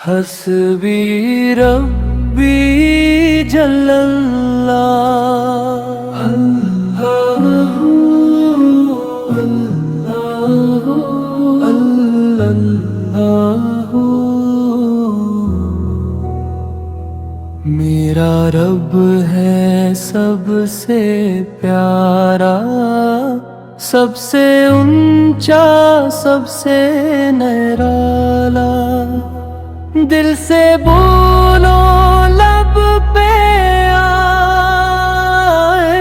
حسبی ربی جل اللہ، اللہ اللہ۔ میرا رب ہے سب سے پیارا، سب سے اونچا، سب سے نرالا، دل سے بولو لب پہ آئے،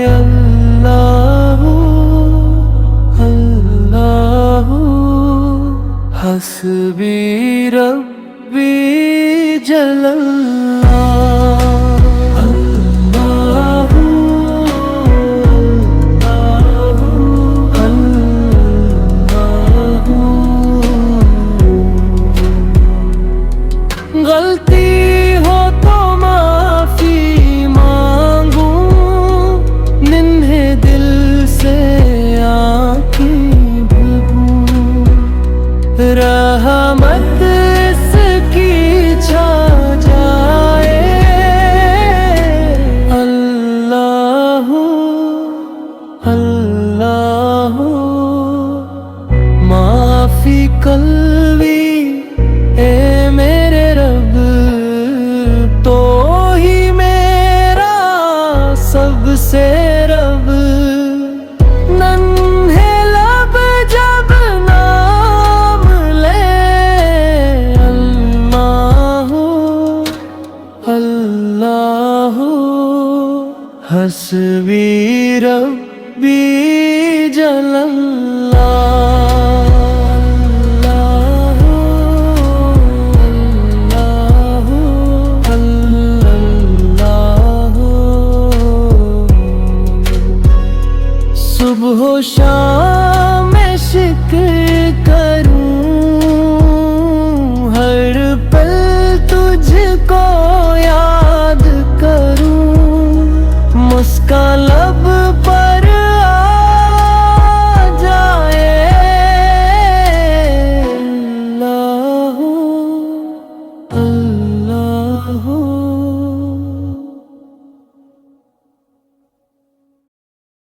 اللہ اللہ۔ حسبی ربی جل اللہ، اللہ اللہ۔ غلطی ہو تو معافی مانگوں، ننھے دل سے آنکھیں بھگوں، رحمت اس کی چھا جائے، اللہ اللہ۔ معافی قلبی اے میرے رب، تو ہی میرا سب سے رب، ننھے لب جب نام لے، اللہ اللہ۔ حسبی ربی جل اللہ، صبح و شام میں شکر کروں،